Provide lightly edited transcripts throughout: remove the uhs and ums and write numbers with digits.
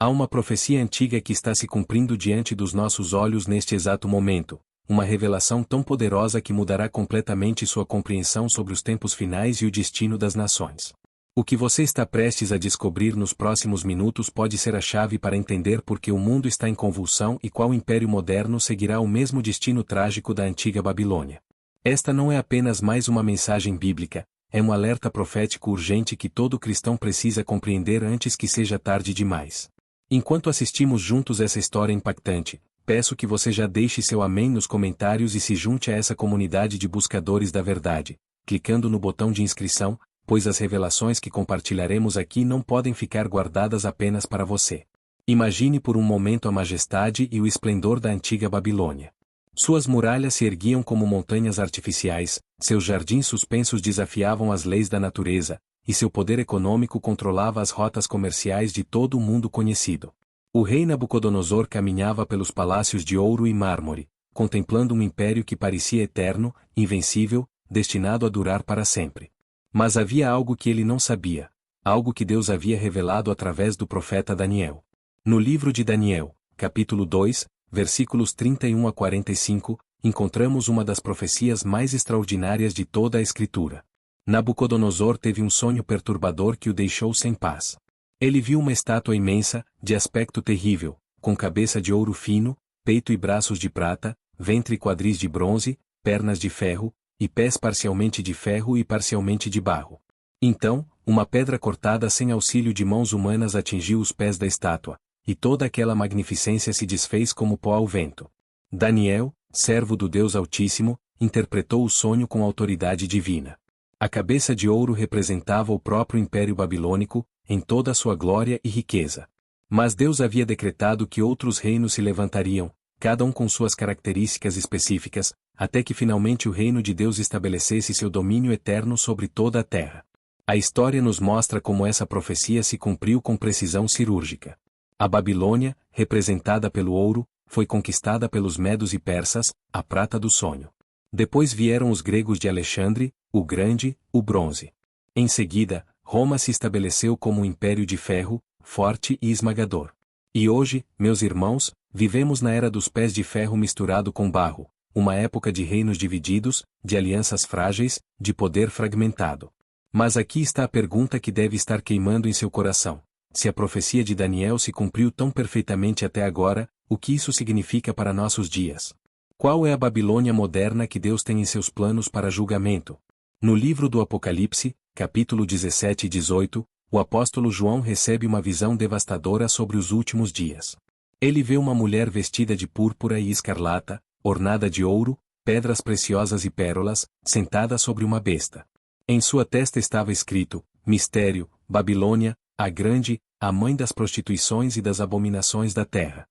Há uma profecia antiga que está se cumprindo diante dos nossos olhos neste exato momento, uma revelação tão poderosa que mudará completamente sua compreensão sobre os tempos finais e o destino das nações. O que você está prestes a descobrir nos próximos minutos pode ser a chave para entender por que o mundo está em convulsão e qual império moderno seguirá o mesmo destino trágico da antiga Babilônia. Esta não é apenas mais uma mensagem bíblica, é um alerta profético urgente que todo cristão precisa compreender antes que seja tarde demais. Enquanto assistimos juntos essa história impactante, peço que você já deixe seu amém nos comentários e se junte a essa comunidade de buscadores da verdade, clicando no botão de inscrição, pois as revelações que compartilharemos aqui não podem ficar guardadas apenas para você. Imagine por um momento a majestade e o esplendor da antiga Babilônia. Suas muralhas se erguiam como montanhas artificiais, seus jardins suspensos desafiavam as leis da natureza, e seu poder econômico controlava as rotas comerciais de todo o mundo conhecido. O rei Nabucodonosor caminhava pelos palácios de ouro e mármore, contemplando um império que parecia eterno, invencível, destinado a durar para sempre. Mas havia algo que ele não sabia, algo que Deus havia revelado através do profeta Daniel. No livro de Daniel, capítulo 2, versículos 31 a 45, encontramos uma das profecias mais extraordinárias de toda a Escritura. Nabucodonosor teve um sonho perturbador que o deixou sem paz. Ele viu uma estátua imensa, de aspecto terrível, com cabeça de ouro fino, peito e braços de prata, ventre e quadris de bronze, pernas de ferro, e pés parcialmente de ferro e parcialmente de barro. Então, uma pedra cortada sem auxílio de mãos humanas atingiu os pés da estátua, e toda aquela magnificência se desfez como pó ao vento. Daniel, servo do Deus Altíssimo, interpretou o sonho com autoridade divina. A cabeça de ouro representava o próprio Império Babilônico, em toda a sua glória e riqueza. Mas Deus havia decretado que outros reinos se levantariam, cada um com suas características específicas, até que finalmente o reino de Deus estabelecesse seu domínio eterno sobre toda a terra. A história nos mostra como essa profecia se cumpriu com precisão cirúrgica. A Babilônia, representada pelo ouro, foi conquistada pelos medos e persas, a prata do sonho. Depois vieram os gregos de Alexandre, o Grande, o bronze. Em seguida, Roma se estabeleceu como um império de ferro, forte e esmagador. E hoje, meus irmãos, vivemos na era dos pés de ferro misturado com barro, uma época de reinos divididos, de alianças frágeis, de poder fragmentado. Mas aqui está a pergunta que deve estar queimando em seu coração. Se a profecia de Daniel se cumpriu tão perfeitamente até agora, o que isso significa para nossos dias? Qual é a Babilônia moderna que Deus tem em seus planos para julgamento? No livro do Apocalipse, capítulo 17 e 18, o apóstolo João recebe uma visão devastadora sobre os últimos dias. Ele vê uma mulher vestida de púrpura e escarlata, ornada de ouro, pedras preciosas e pérolas, sentada sobre uma besta. Em sua testa estava escrito: Mistério, Babilônia, a grande, a mãe das prostituições e das abominações da terra.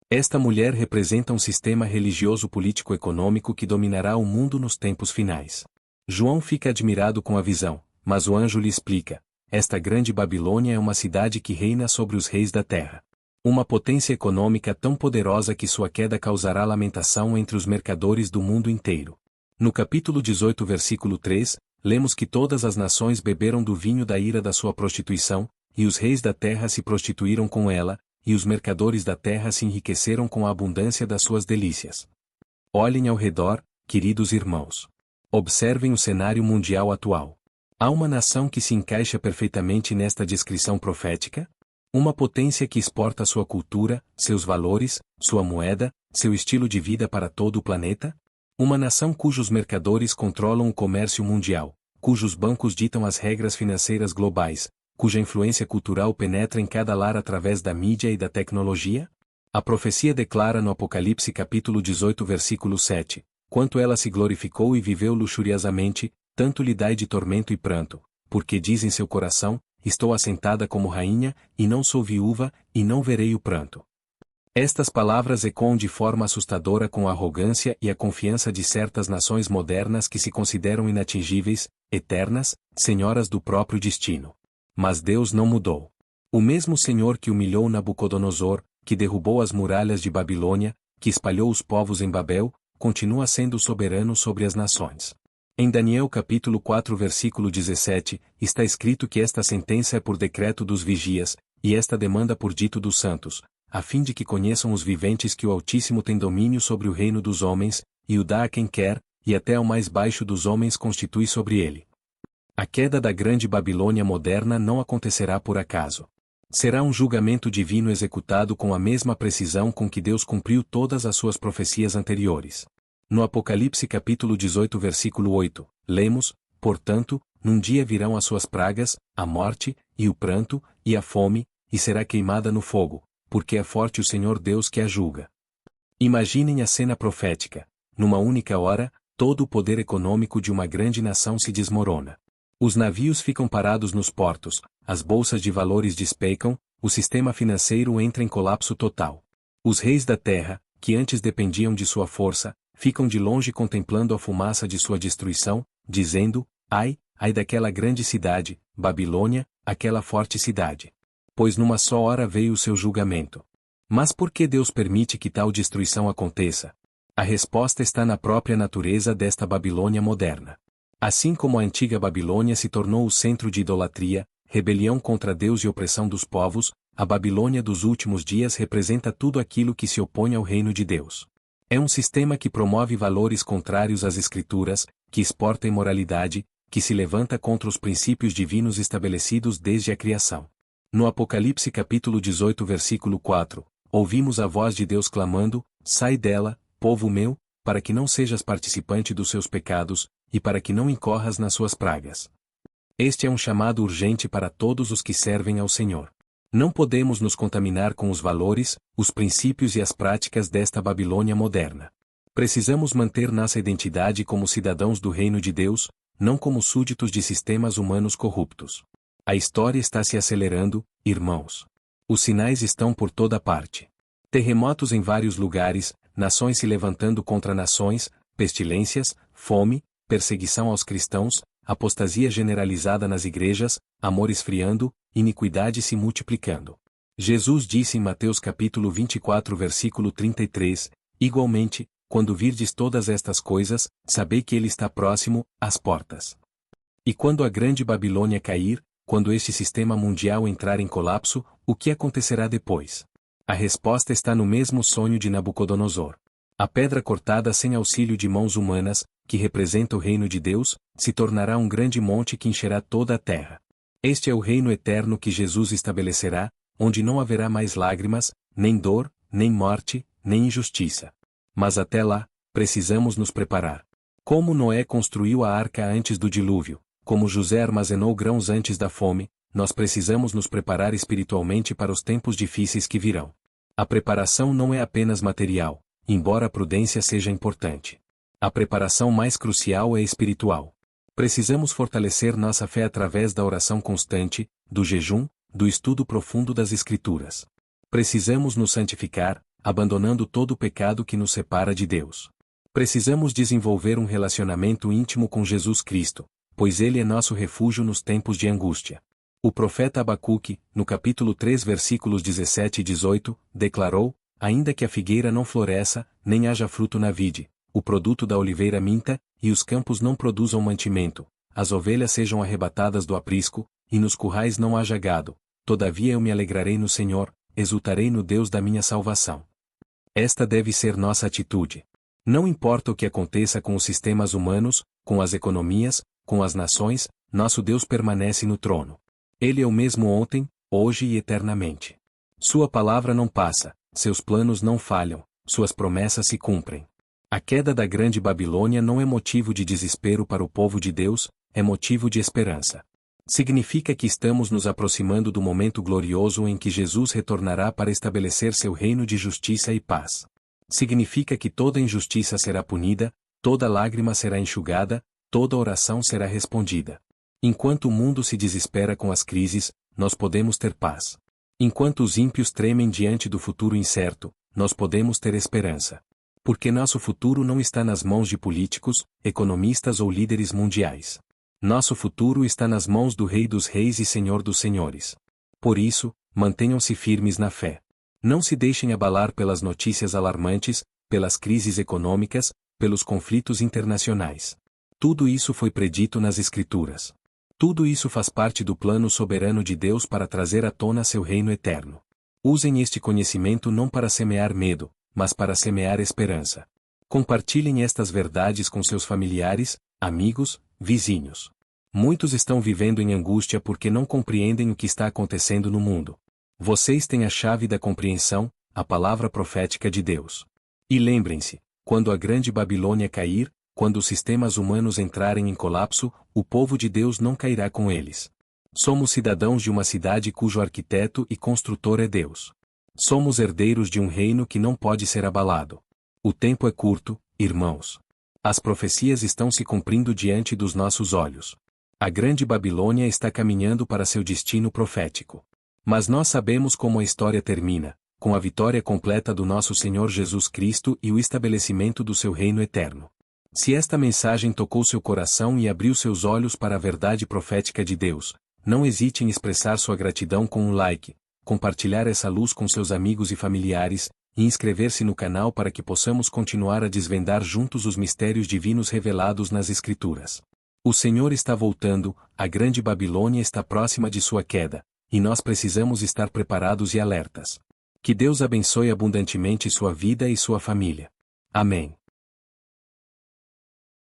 Esta mulher representa um sistema religioso político-econômico que dominará o mundo nos tempos finais. João fica admirado com a visão, mas o anjo lhe explica: esta grande Babilônia é uma cidade que reina sobre os reis da terra. Uma potência econômica tão poderosa que sua queda causará lamentação entre os mercadores do mundo inteiro. No capítulo 18, versículo 3, lemos que todas as nações beberam do vinho da ira da sua prostituição, e os reis da terra se prostituíram com ela, e os mercadores da terra se enriqueceram com a abundância das suas delícias. Olhem ao redor, queridos irmãos. Observem o cenário mundial atual. Há uma nação que se encaixa perfeitamente nesta descrição profética? Uma potência que exporta sua cultura, seus valores, sua moeda, seu estilo de vida para todo o planeta? Uma nação cujos mercadores controlam o comércio mundial, cujos bancos ditam as regras financeiras globais, cuja influência cultural penetra em cada lar através da mídia e da tecnologia? A profecia declara no Apocalipse capítulo 18 versículo 7, quanto ela se glorificou e viveu luxuriosamente, tanto lhe dai de tormento e pranto, porque diz em seu coração: estou assentada como rainha, e não sou viúva, e não verei o pranto. Estas palavras ecoam de forma assustadora com a arrogância e a confiança de certas nações modernas que se consideram inatingíveis, eternas, senhoras do próprio destino. Mas Deus não mudou. O mesmo Senhor que humilhou Nabucodonosor, que derrubou as muralhas de Babilônia, que espalhou os povos em Babel, continua sendo soberano sobre as nações. Em Daniel capítulo 4 versículo 17, está escrito que esta sentença é por decreto dos vigias, e esta demanda por dito dos santos, a fim de que conheçam os viventes que o Altíssimo tem domínio sobre o reino dos homens, e o dá a quem quer, e até ao mais baixo dos homens constitui sobre ele. A queda da grande Babilônia moderna não acontecerá por acaso. Será um julgamento divino executado com a mesma precisão com que Deus cumpriu todas as suas profecias anteriores. No Apocalipse capítulo 18 versículo 8, lemos, portanto, num dia virão as suas pragas, a morte, e o pranto, e a fome, e será queimada no fogo, porque é forte o Senhor Deus que a julga. Imaginem a cena profética. Numa única hora, todo o poder econômico de uma grande nação se desmorona. Os navios ficam parados nos portos, as bolsas de valores despecam, o sistema financeiro entra em colapso total. Os reis da terra, que antes dependiam de sua força, ficam de longe contemplando a fumaça de sua destruição, dizendo, ai, ai daquela grande cidade, Babilônia, aquela forte cidade. Pois numa só hora veio o seu julgamento. Mas por que Deus permite que tal destruição aconteça? A resposta está na própria natureza desta Babilônia moderna. Assim como a antiga Babilônia se tornou o centro de idolatria, rebelião contra Deus e opressão dos povos, a Babilônia dos últimos dias representa tudo aquilo que se opõe ao reino de Deus. É um sistema que promove valores contrários às Escrituras, que exporta imoralidade, que se levanta contra os princípios divinos estabelecidos desde a criação. No Apocalipse capítulo 18 versículo 4, ouvimos a voz de Deus clamando, sai dela, povo meu, para que não sejas participante dos seus pecados, e para que não incorras nas suas pragas. Este é um chamado urgente para todos os que servem ao Senhor. Não podemos nos contaminar com os valores, os princípios e as práticas desta Babilônia moderna. Precisamos manter nossa identidade como cidadãos do reino de Deus, não como súditos de sistemas humanos corruptos. A história está se acelerando, irmãos. Os sinais estão por toda parte. Terremotos em vários lugares, nações se levantando contra nações, pestilências, fome, perseguição aos cristãos, apostasia generalizada nas igrejas, amor esfriando, iniquidade se multiplicando. Jesus disse em Mateus capítulo 24 versículo 33, igualmente, quando virdes todas estas coisas, sabei que ele está próximo, às portas. E quando a grande Babilônia cair, quando este sistema mundial entrar em colapso, o que acontecerá depois? A resposta está no mesmo sonho de Nabucodonosor. A pedra cortada sem auxílio de mãos humanas, que representa o reino de Deus, se tornará um grande monte que encherá toda a terra. Este é o reino eterno que Jesus estabelecerá, onde não haverá mais lágrimas, nem dor, nem morte, nem injustiça. Mas até lá, precisamos nos preparar. Como Noé construiu a arca antes do dilúvio, como José armazenou grãos antes da fome, nós precisamos nos preparar espiritualmente para os tempos difíceis que virão. A preparação não é apenas material, embora a prudência seja importante. A preparação mais crucial é espiritual. Precisamos fortalecer nossa fé através da oração constante, do jejum, do estudo profundo das Escrituras. Precisamos nos santificar, abandonando todo o pecado que nos separa de Deus. Precisamos desenvolver um relacionamento íntimo com Jesus Cristo, pois Ele é nosso refúgio nos tempos de angústia. O profeta Abacuque, no capítulo 3 versículos 17 e 18, declarou, ainda que a figueira não floresça, nem haja fruto na vide, o produto da oliveira minta, e os campos não produzam mantimento, as ovelhas sejam arrebatadas do aprisco, e nos currais não haja gado, todavia eu me alegrarei no Senhor, exultarei no Deus da minha salvação. Esta deve ser nossa atitude. Não importa o que aconteça com os sistemas humanos, com as economias, com as nações, nosso Deus permanece no trono. Ele é o mesmo ontem, hoje e eternamente. Sua palavra não passa, seus planos não falham, suas promessas se cumprem. A queda da grande Babilônia não é motivo de desespero para o povo de Deus, é motivo de esperança. Significa que estamos nos aproximando do momento glorioso em que Jesus retornará para estabelecer seu reino de justiça e paz. Significa que toda injustiça será punida, toda lágrima será enxugada, toda oração será respondida. Enquanto o mundo se desespera com as crises, nós podemos ter paz. Enquanto os ímpios tremem diante do futuro incerto, nós podemos ter esperança. Porque nosso futuro não está nas mãos de políticos, economistas ou líderes mundiais. Nosso futuro está nas mãos do Rei dos Reis e Senhor dos Senhores. Por isso, mantenham-se firmes na fé. Não se deixem abalar pelas notícias alarmantes, pelas crises econômicas, pelos conflitos internacionais. Tudo isso foi predito nas Escrituras. Tudo isso faz parte do plano soberano de Deus para trazer à tona seu reino eterno. Usem este conhecimento não para semear medo, mas para semear esperança. Compartilhem estas verdades com seus familiares, amigos, vizinhos. Muitos estão vivendo em angústia porque não compreendem o que está acontecendo no mundo. Vocês têm a chave da compreensão, a palavra profética de Deus. E lembrem-se, quando a grande Babilônia cair, quando os sistemas humanos entrarem em colapso, o povo de Deus não cairá com eles. Somos cidadãos de uma cidade cujo arquiteto e construtor é Deus. Somos herdeiros de um reino que não pode ser abalado. O tempo é curto, irmãos. As profecias estão se cumprindo diante dos nossos olhos. A grande Babilônia está caminhando para seu destino profético. Mas nós sabemos como a história termina, com a vitória completa do nosso Senhor Jesus Cristo e o estabelecimento do seu reino eterno. Se esta mensagem tocou seu coração e abriu seus olhos para a verdade profética de Deus, não hesite em expressar sua gratidão com um like, compartilhar essa luz com seus amigos e familiares, e inscrever-se no canal para que possamos continuar a desvendar juntos os mistérios divinos revelados nas Escrituras. O Senhor está voltando, a grande Babilônia está próxima de sua queda, e nós precisamos estar preparados e alertas. Que Deus abençoe abundantemente sua vida e sua família. Amém.